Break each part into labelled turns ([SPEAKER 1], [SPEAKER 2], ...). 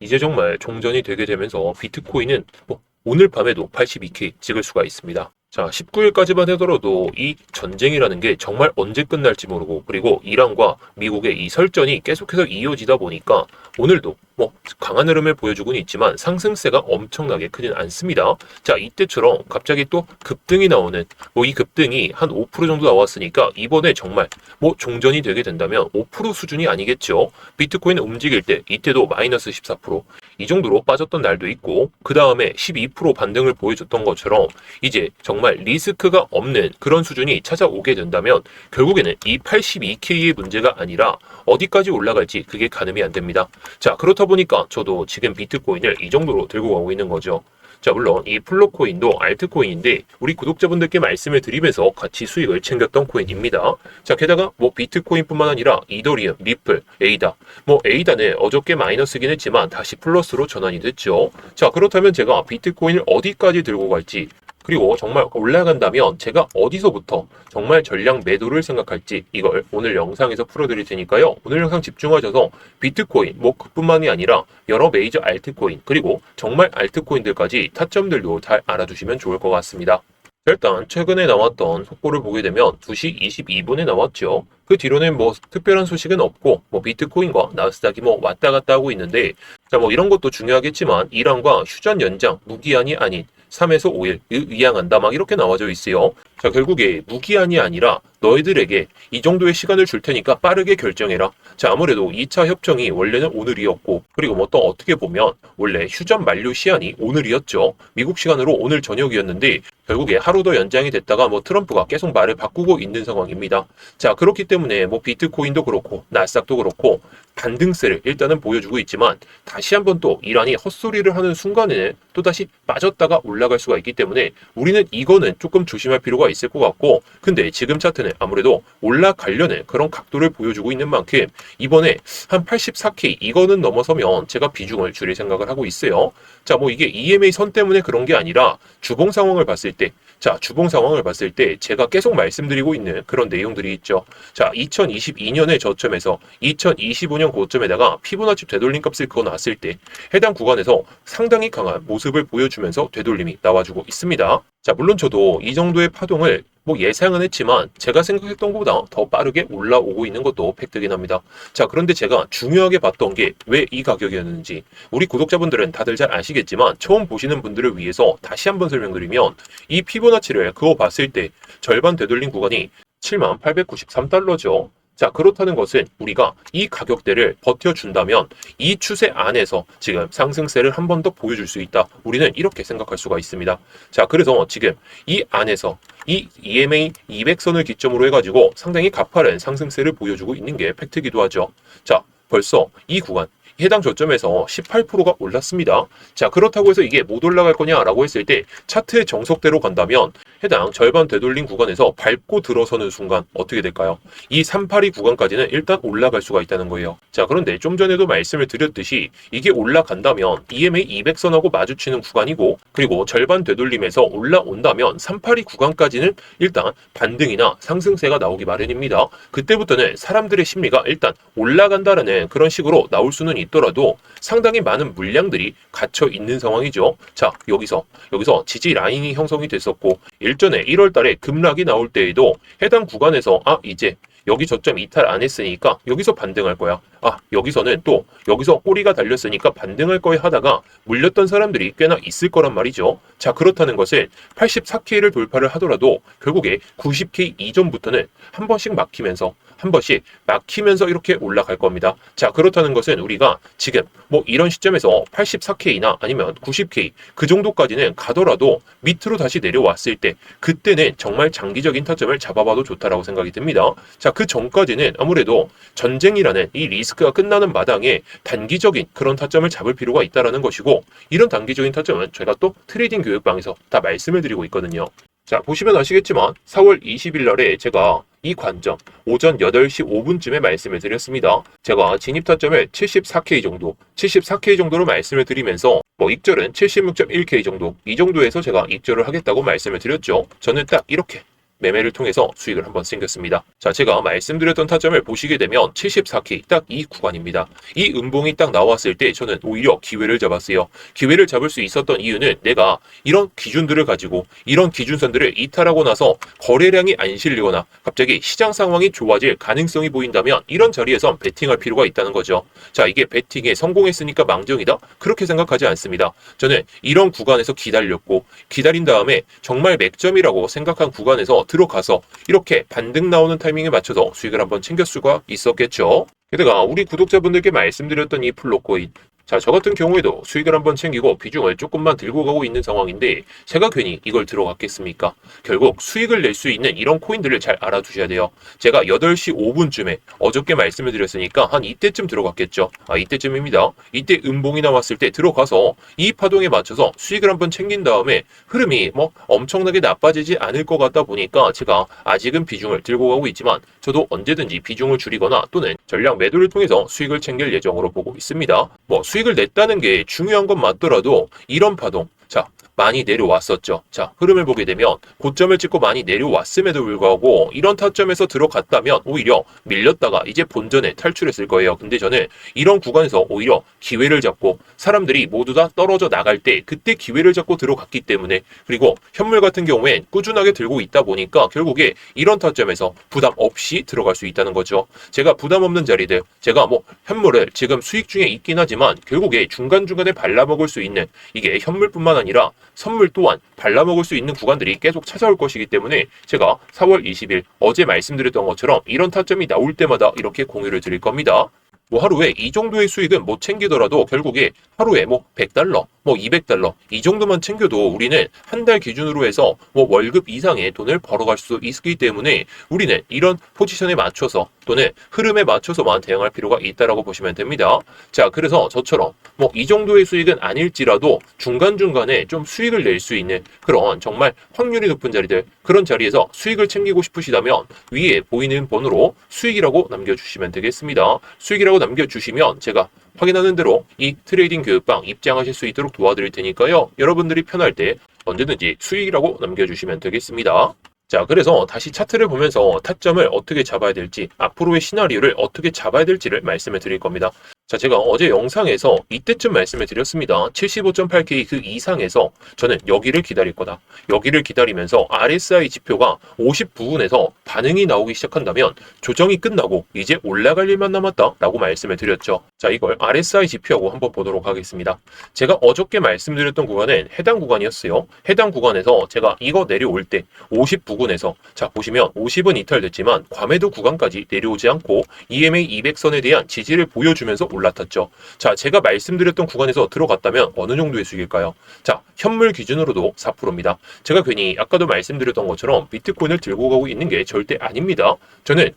[SPEAKER 1] 이제 정말 종전이 되게 되면서 비트코인은 오늘 밤에도 82K 찍을 수가 있습니다. 자, 19일까지만 하더라도 이 전쟁이라는 게 정말 언제 끝날지 모르고, 그리고 이란과 미국의 이 설전이 계속해서 이어지다 보니까 오늘도 강한 흐름을 보여주고는 있지만 상승세가 엄청나게 크진 않습니다. 자, 이때처럼 갑자기 또 급등이 나오는, 이 급등이 한 5% 정도 나왔으니까 이번에 정말 종전이 되게 된다면 5% 수준이 아니겠죠. 비트코인 움직일 때 이때도 마이너스 14%이 정도로 빠졌던 날도 있고, 그 다음에 12% 반등을 보여줬던 것처럼 이제 정말 리스크가 없는 그런 수준이 찾아오게 된다면 결국에는 이 82K의 문제가 아니라 어디까지 올라갈지 그게 가늠이 안 됩니다. 자, 그렇다 보니까 저도 지금 비트코인을 이 정도로 들고 가고 있는 거죠. 자, 물론 이 플로코인도 알트코인인데 우리 구독자분들께 말씀을 드리면서 같이 수익을 챙겼던 코인입니다. 자, 게다가 비트코인뿐만 아니라 이더리움, 리플, 에이다. 에이다는 어저께 마이너스긴 했지만 다시 플러스로 전환이 됐죠. 자, 그렇다면 제가 비트코인을 어디까지 들고 갈지, 그리고 정말 올라간다면 제가 어디서부터 정말 전량 매도를 생각할지, 이걸 오늘 영상에서 풀어드릴 테니까요. 오늘 영상 집중하셔서 비트코인, 그뿐만이 아니라 여러 메이저 알트코인, 그리고 정말 알트코인들까지 타점들도 잘 알아두시면 좋을 것 같습니다. 일단 최근에 나왔던 속보를 보게 되면 2시 22분에 나왔죠. 그 뒤로는 특별한 소식은 없고 비트코인과 나스닥이 왔다 갔다 하고 있는데, 자, 이런 것도 중요하겠지만 이란과 휴전 연장 무기한이 아닌 3에서 5일 의향한다 이렇게 나와져 있어요. 자, 결국에 무기한이 아니라 너희들에게 이 정도의 시간을 줄 테니까 빠르게 결정해라. 자, 아무래도 2차 협정이 원래는 오늘이었고, 그리고 또 어떻게 보면 원래 휴전 만료 시한이 오늘이었죠. 미국 시간으로 오늘 저녁이었는데 결국에 하루 더 연장이 됐다가 트럼프가 계속 말을 바꾸고 있는 상황입니다. 자, 그렇기 때문에 비트코인도 그렇고 나스닥도 그렇고 반등세를 일단은 보여주고 있지만, 다시 한번 또 이란이 헛소리를 하는 순간에는 또다시 빠졌다가 올라갈 수가 있기 때문에 우리는 이거는 조금 조심할 필요가 있을 것 같고, 근데 지금 차트는 아무래도 올라가려는 그런 각도를 보여주고 있는 만큼 이번에 한 84K 이거는 넘어서면 제가 비중을 줄일 생각을 하고 있어요. 자, 이게 EMA 선 때문에 그런 게 아니라 주봉 상황을 봤을 때, 자, 주봉 상황을 봤을 때 제가 계속 말씀드리고 있는 그런 내용들이 있죠. 자, 2022년의 저점에서 2025년 고점에다가 피보나치 되돌림 값을 그어놨을 때 해당 구간에서 상당히 강한 모습을 보여주면서 되돌림이 나와주고 있습니다. 자, 물론 저도 이 정도의 파동을 예상은 했지만 제가 생각했던 것보다 더 빠르게 올라오고 있는 것도 팩트긴 합니다. 자, 그런데 제가 중요하게 봤던 게 왜 이 가격이었는지, 우리 구독자분들은 다들 잘 아시겠지만 처음 보시는 분들을 위해서 다시 한번 설명드리면, 이 피보나치를 그어봤을 때 절반 되돌림 구간이 7893달러죠. 자, 그렇다는 것은 우리가 이 가격대를 버텨준다면 이 추세 안에서 지금 상승세를 한 번 더 보여줄 수 있다. 우리는 이렇게 생각할 수가 있습니다. 자, 그래서 지금 이 안에서 이 EMA 200선을 기점으로 해가지고 상당히 가파른 상승세를 보여주고 있는 게 팩트기도 하죠. 자, 벌써 이 구간, 해당 저점에서 18%가 올랐습니다. 자, 그렇다고 해서 이게 못 올라갈 거냐라고 했을 때 차트의 정석대로 간다면 해당 절반 되돌림 구간에서 밟고 들어서는 순간 어떻게 될까요? 이 382 구간까지는 일단 올라갈 수가 있다는 거예요. 자, 그런데 좀 전에도 말씀을 드렸듯이 이게 올라간다면 EMA 200선하고 마주치는 구간이고, 그리고 절반 되돌림에서 올라온다면 382 구간까지는 일단 반등이나 상승세가 나오기 마련입니다. 그때부터는 사람들의 심리가 일단 올라간다라는 그런 식으로 나올 수는 있더라도 상당히 많은 물량들이 갇혀 있는 상황이죠. 자, 여기서 지지 라인이 형성이 됐었고, 일전에 1월 달에 급락이 나올 때에도 해당 구간에서 이제 여기 저점 이탈 안 했으니까 여기서 반등할 거야. 여기서는 또 여기서 꼬리가 달렸으니까 반등할 거야 하다가 물렸던 사람들이 꽤나 있을 거란 말이죠. 자, 그렇다는 것은 84K를 돌파를 하더라도 결국에 90K 이전부터는 한 번씩 막히면서 이렇게 올라갈 겁니다. 자, 그렇다는 것은 우리가 지금 이런 시점에서 84K나 아니면 90K 그 정도까지는 가더라도 밑으로 다시 내려왔을 때 그때는 정말 장기적인 타점을 잡아봐도 좋다라고 생각이 듭니다. 자, 그 전까지는 아무래도 전쟁이라는 이 리스크가 끝나는 마당에 단기적인 그런 타점을 잡을 필요가 있다는 것이고, 이런 단기적인 타점은 저희가 또 트레이딩 교육방에서 다 말씀을 드리고 있거든요. 자, 보시면 아시겠지만 4월 20일 날에 제가 이 관점 오전 8시 5분쯤에 말씀을 드렸습니다. 제가 진입 타점을 74K 정도로 말씀을 드리면서 익절은 76.1K 정도, 이 정도에서 제가 익절을 하겠다고 말씀을 드렸죠. 저는 딱 이렇게 매매를 통해서 수익을 한번 챙겼습니다. 자, 제가 말씀드렸던 타점을 보시게 되면 74K 딱 이 구간입니다. 이 음봉이 딱 나왔을 때 저는 오히려 기회를 잡았어요. 기회를 잡을 수 있었던 이유는 내가 이런 기준들을 가지고 이런 기준선들을 이탈하고 나서 거래량이 안 실리거나 갑자기 시장 상황이 좋아질 가능성이 보인다면 이런 자리에선 베팅할 필요가 있다는 거죠. 자, 이게 베팅에 성공했으니까 망정이다? 그렇게 생각하지 않습니다. 저는 이런 구간에서 기다렸고 기다린 다음에 정말 맥점이라고 생각한 구간에서 들어가서 이렇게 반등 나오는 타이밍에 맞춰서 수익을 한번 챙길 수가 있었겠죠. 게다가 우리 구독자분들께 말씀드렸던 이 플롯코인, 자, 저 같은 경우에도 수익을 한번 챙기고 비중을 조금만 들고 가고 있는 상황인데 제가 괜히 이걸 들어갔겠습니까? 결국 수익을 낼 수 있는 이런 코인들을 잘 알아두셔야 돼요. 제가 8시 5분쯤에 어저께 말씀을 드렸으니까 한 이때쯤 들어갔겠죠. 이때쯤입니다. 이때 음봉이 나왔을 때 들어가서 이 파동에 맞춰서 수익을 한번 챙긴 다음에 흐름이 엄청나게 나빠지지 않을 것 같다 보니까 제가 아직은 비중을 들고 가고 있지만 저도 언제든지 비중을 줄이거나 또는 전량 매도를 통해서 수익을 챙길 예정으로 보고 있습니다. 수익을 냈다는 게 중요한 건 맞더라도 이런 파동, 자, 많이 내려왔었죠. 자, 흐름을 보게 되면 고점을 찍고 많이 내려왔음에도 불구하고 이런 타점에서 들어갔다면 오히려 밀렸다가 이제 본전에 탈출했을 거예요. 근데 저는 이런 구간에서 오히려 기회를 잡고 사람들이 모두 다 떨어져 나갈 때 그때 기회를 잡고 들어갔기 때문에, 그리고 현물 같은 경우엔 꾸준하게 들고 있다 보니까 결국에 이런 타점에서 부담 없이 들어갈 수 있다는 거죠. 제가 부담 없는 자리들, 제가 현물을 지금 수익 중에 있긴 하지만 결국에 중간중간에 발라먹을 수 있는, 이게 현물뿐만 아니라 선물 또한 발라먹을 수 있는 구간들이 계속 찾아올 것이기 때문에 제가 4월 20일 어제 말씀드렸던 것처럼 이런 타점이 나올 때마다 이렇게 공유를 드릴 겁니다. 하루에 이 정도의 수익은 못 챙기더라도 결국에 하루에 $100, $200 이 정도만 챙겨도 우리는 한 달 기준으로 해서 월급 이상의 돈을 벌어갈 수 있기 때문에 우리는 이런 포지션에 맞춰서 또는 흐름에 맞춰서만 대응할 필요가 있다라고 보시면 됩니다. 자, 그래서 저처럼 이 정도의 수익은 아닐지라도 중간중간에 좀 수익을 낼 수 있는 그런 정말 확률이 높은 자리들, 그런 자리에서 수익을 챙기고 싶으시다면 위에 보이는 번호로 수익이라고 남겨주시면 되겠습니다. 수익이라고 남겨주시면 제가 확인하는 대로 이 트레이딩 교육방 입장하실 수 있도록 도와드릴 테니까요. 여러분들이 편할 때 언제든지 수익이라고 남겨주시면 되겠습니다. 자, 그래서 다시 차트를 보면서 타점을 어떻게 잡아야 될지, 앞으로의 시나리오를 어떻게 잡아야 될지를 말씀을 드릴 겁니다. 자, 제가 어제 영상에서 이때쯤 말씀을 드렸습니다. 75.8K 그 이상에서 저는 여기를 기다릴 거다. 여기를 기다리면서 RSI 지표가 50 부근에서 반응이 나오기 시작한다면 조정이 끝나고 이제 올라갈 일만 남았다 라고 말씀을 드렸죠. 자, 이걸 RSI 지표하고 한번 보도록 하겠습니다. 제가 어저께 말씀드렸던 구간은 해당 구간이었어요. 해당 구간에서 제가 이거 내려올 때 50 부근에서, 자, 보시면 50은 이탈됐지만 과매도 구간까지 내려오지 않고 EMA 200선에 대한 지지를 보여주면서 올라탔죠. 자, 제가 말씀드렸던 구간에서 들어갔다면 어느 정도의 수익일까요? 자, 현물 기준으로도 4%입니다. 제가 괜히 아까도 말씀드렸던 것처럼 비트코인을 들고 가고 있는 게 절대 아닙니다. 저는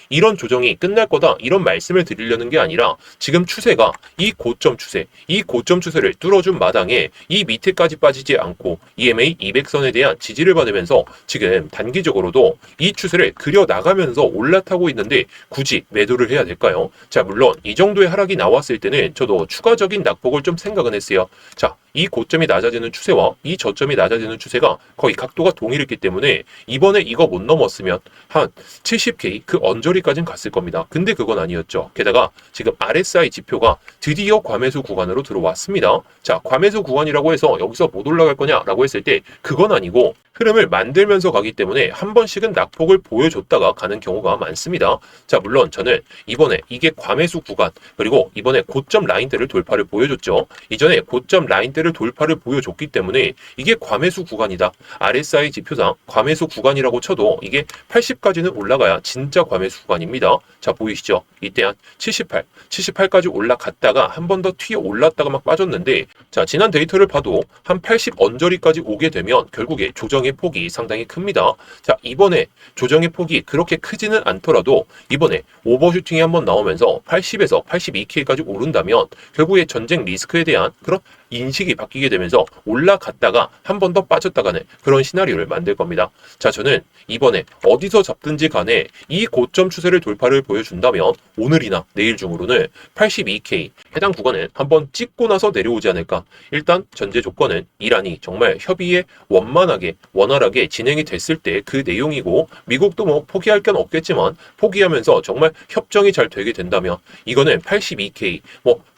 [SPEAKER 1] 이런 조정이 끝날 거다 이런 말씀을 드리려는 게 아니라 지금 추세가 이 고점 추세를 뚫어준 마당에 이 밑에까지 빠지지 않고 EMA 200선에 대한 지지를 받으면서 지금 단기적으로도 이 추세를 그려 나가면서 올라타고 있는데 굳이 매도를 해야 될까요? 자, 물론 이 정도의 하락이 나왔을 때는 저도 추가적인 낙폭을 좀 생각은 했어요. 자, 이 고점이 낮아지는 추세와 이 저점이 낮아지는 추세가 거의 각도가 동일했기 때문에 이번에 이거 못 넘었으면 한 70K 그 언저리까지는 갔을 겁니다. 근데 그건 아니었죠. 게다가 지금 RSI 지표가 드디어 과매수 구간으로 들어왔습니다. 자, 과매수 구간이라고 해서 여기서 못 올라갈 거냐라고 했을 때 그건 아니고 흐름을 만들면서 가기 때문에 한 번씩은 낙폭을 보여줬다가 가는 경우가 많습니다. 자, 물론 저는 이번에 이게 과매수 구간, 그리고 이번에 고점 라인대를 돌파를 보여줬죠. 이전에 고점 라인대를 돌파를 보여줬기 때문에 이게 과매수 구간이다. RSI 지표상 과매수 구간이라고 쳐도 이게 80까지는 올라가야 진짜 과매수 구간입니다. 자, 보이시죠? 이때 한 78까지 올라갔다가 한 번 더 튀어 올랐다가 막 빠졌는데, 자, 지난 데이터를 봐도 한 80 언저리까지 오게 되면 결국에 조정의 폭이 상당히 큽니다. 자, 이번에 조정의 폭이 그렇게 크지는 않더라도 이번에 오버슈팅이 한번 나오면서 80에서 82K까지 오른다면 결국에 전쟁 리스크에 대한 그런 인식이 바뀌게 되면서 올라갔다가 한 번 더 빠졌다가는 그런 시나리오를 만들 겁니다. 자, 저는 이번에 어디서 잡든지 간에 이 고점 추세를 돌파를 보여준다면 오늘이나 내일 중으로는 82K 해당 구간을 한번 찍고 나서 내려오지 않을까. 일단 전제 조건은 이란이 정말 협의에 원만하게 원활하게 진행이 됐을 때 그 내용이고, 미국도 뭐 포기할 건 없겠지만 포기하면서 정말 협정이 잘 되게 된다면 이거는 82K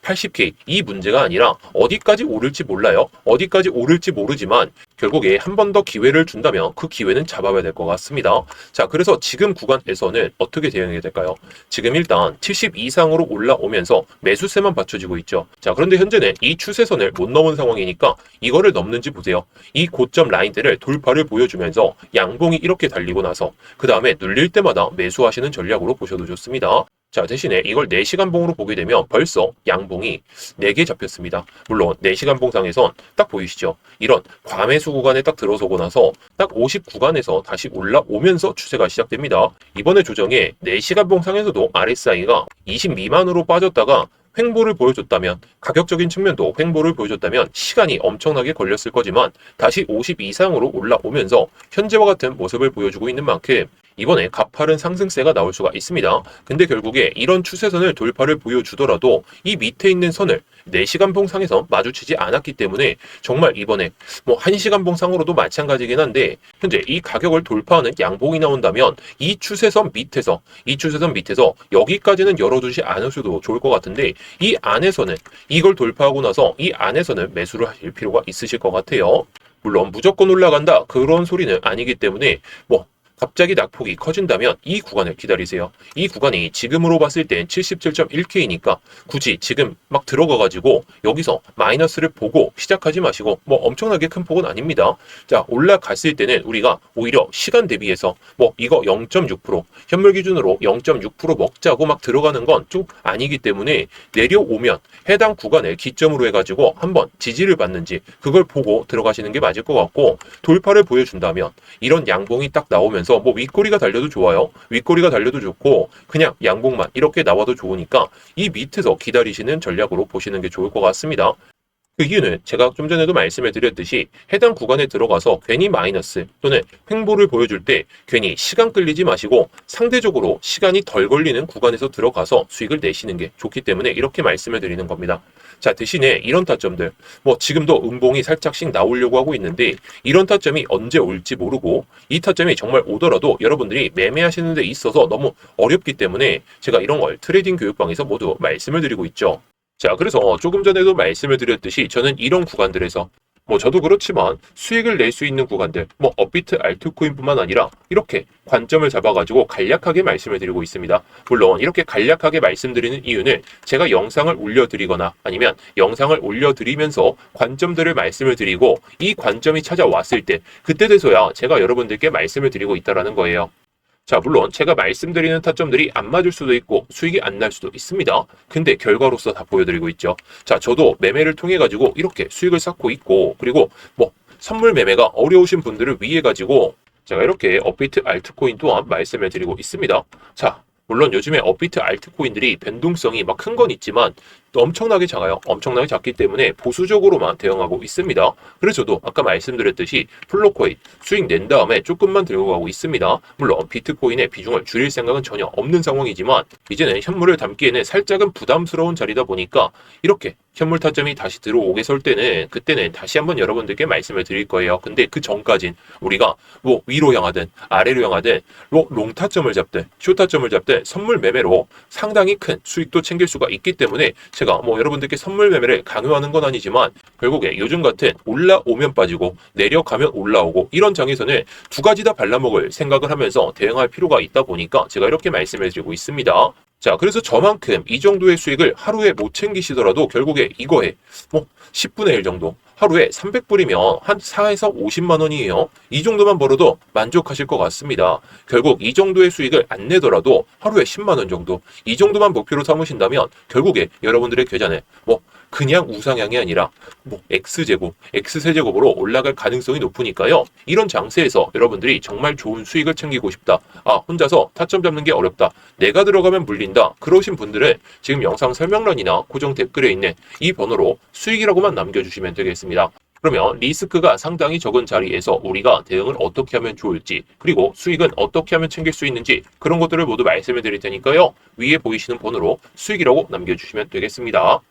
[SPEAKER 1] 80K 이 문제가 아니라 어디까지 오를지 몰라요. 어디까지 오를지 모르지만 결국에 한 번 더 기회를 준다면 그 기회는 잡아야 될 것 같습니다. 자, 그래서 지금 구간에서는 어떻게 대응해야 될까요? 지금 일단 70 이상으로 올라오면서 매수세만 받쳐지고 있죠. 자, 그런데 현재는 이 추세선을 못 넘은 상황이니까 이거를 넘는지 보세요. 이 고점 라인들을 돌파를 보여주면서 양봉이 이렇게 달리고 나서 그 다음에 눌릴 때마다 매수하시는 전략으로 보셔도 좋습니다. 자, 대신에 이걸 4시간 봉으로 보게 되면 벌써 양봉이 4개 잡혔습니다. 물론 4시간 봉상에선 딱 보이시죠? 이런 과매수 구간에 딱 들어서고 나서 딱 50 구간에서 다시 올라오면서 추세가 시작됩니다. 이번에 조정에 4시간 봉상에서도 RSI가 20 미만으로 빠졌다가 횡보를 보여줬다면, 가격적인 측면도 횡보를 보여줬다면 시간이 엄청나게 걸렸을 거지만 다시 50 이상으로 올라오면서 현재와 같은 모습을 보여주고 있는 만큼 이번에 가파른 상승세가 나올 수가 있습니다. 근데 결국에 이런 추세선을 돌파를 보여주더라도 이 밑에 있는 선을 4시간 봉상에서 마주치지 않았기 때문에 정말 이번에 1시간 봉상으로도 마찬가지긴 한데 현재 이 가격을 돌파하는 양봉이 나온다면 이 추세선 밑에서 여기까지는 열어두지 않으셔도 좋을 것 같은데, 이 안에서는 이걸 돌파하고 나서 이 안에서는 매수를 하실 필요가 있으실 것 같아요. 물론 무조건 올라간다 그런 소리는 아니기 때문에 갑자기 낙폭이 커진다면 이 구간을 기다리세요. 이 구간이 지금으로 봤을 땐 77.1K니까 굳이 지금 막 들어가가지고 여기서 마이너스를 보고 시작하지 마시고 엄청나게 큰 폭은 아닙니다. 자, 올라갔을 때는 우리가 오히려 시간 대비해서 이거 0.6% 현물 기준으로 0.6% 먹자고 막 들어가는 건 좀 아니기 때문에 내려오면 해당 구간을 기점으로 해가지고 한번 지지를 받는지 그걸 보고 들어가시는 게 맞을 것 같고, 돌파를 보여준다면 이런 양봉이 딱 나오면서 윗꼬리가 달려도 좋아요. 윗꼬리가 달려도 좋고 그냥 양봉만 이렇게 나와도 좋으니까 이 밑에서 기다리시는 전략으로 보시는 게 좋을 것 같습니다. 그 이유는 제가 좀 전에도 말씀을 드렸듯이 해당 구간에 들어가서 괜히 마이너스 또는 횡보를 보여줄 때 괜히 시간 끌리지 마시고 상대적으로 시간이 덜 걸리는 구간에서 들어가서 수익을 내시는 게 좋기 때문에 이렇게 말씀을 드리는 겁니다. 자, 대신에 이런 타점들 지금도 음봉이 살짝씩 나오려고 하고 있는데 이런 타점이 언제 올지 모르고 이 타점이 정말 오더라도 여러분들이 매매하시는 데 있어서 너무 어렵기 때문에 제가 이런 걸 트레이딩 교육방에서 모두 말씀을 드리고 있죠. 자, 그래서 조금 전에도 말씀을 드렸듯이 저는 이런 구간들에서 저도 그렇지만 수익을 낼 수 있는 구간들, 업비트 알트코인뿐만 아니라 이렇게 관점을 잡아가지고 간략하게 말씀을 드리고 있습니다. 물론 이렇게 간략하게 말씀드리는 이유는 제가 영상을 올려드리거나 아니면 영상을 올려드리면서 관점들을 말씀을 드리고 이 관점이 찾아왔을 때 그때 돼서야 제가 여러분들께 말씀을 드리고 있다는 거예요. 자, 물론 제가 말씀드리는 타점들이 안 맞을 수도 있고 수익이 안 날 수도 있습니다. 근데 결과로서 다 보여드리고 있죠. 자, 저도 매매를 통해 가지고 이렇게 수익을 쌓고 있고, 그리고 선물 매매가 어려우신 분들을 위해 가지고 제가 이렇게 업비트 알트코인 또한 말씀을 드리고 있습니다. 자, 물론 요즘에 업비트 알트코인들이 변동성이 막 큰 건 있지만 엄청나게 작아요. 엄청나게 작기 때문에 보수적으로만 대응하고 있습니다. 그래서 저도 아까 말씀드렸듯이 플로코인 수익 낸 다음에 조금만 들고 가고 있습니다. 물론 비트코인의 비중을 줄일 생각은 전혀 없는 상황이지만 이제는 현물을 담기에는 살짝은 부담스러운 자리다 보니까 이렇게 현물 타점이 다시 들어오게 설 때는 그때는 다시 한번 여러분들께 말씀을 드릴 거예요. 근데 그 전까진 우리가 위로 향하든 아래로 향하든 롱 타점을 잡든 숏 타점을 잡든 선물 매매로 상당히 큰 수익도 챙길 수가 있기 때문에 제가 여러분들께 선물 매매를 강요하는 건 아니지만 결국에 요즘 같은 올라오면 빠지고 내려가면 올라오고 이런 장에서는 두 가지 다 발라먹을 생각을 하면서 대응할 필요가 있다 보니까 제가 이렇게 말씀을 드리고 있습니다. 자, 그래서 저만큼 이 정도의 수익을 하루에 못 챙기시더라도 결국에 이거에 10분의 1 정도 하루에 300불이면 한 4에서 50만 원이에요. 이 정도만 벌어도 만족하실 것 같습니다. 결국 이 정도의 수익을 안 내더라도 하루에 10만 원 정도 이 정도만 목표로 삼으신다면 결국에 여러분들의 계좌는 그냥 우상향이 아니라 X제곱, X세제곱으로 올라갈 가능성이 높으니까요. 이런 장세에서 여러분들이 정말 좋은 수익을 챙기고 싶다. 혼자서 타점 잡는 게 어렵다. 내가 들어가면 물린다. 그러신 분들은 지금 영상 설명란이나 고정 댓글에 있는 이 번호로 수익이라고만 남겨주시면 되겠습니다. 그러면 리스크가 상당히 적은 자리에서 우리가 대응을 어떻게 하면 좋을지, 그리고 수익은 어떻게 하면 챙길 수 있는지 그런 것들을 모두 말씀해 드릴 테니까요. 위에 보이시는 번호로 수익이라고 남겨주시면 되겠습니다.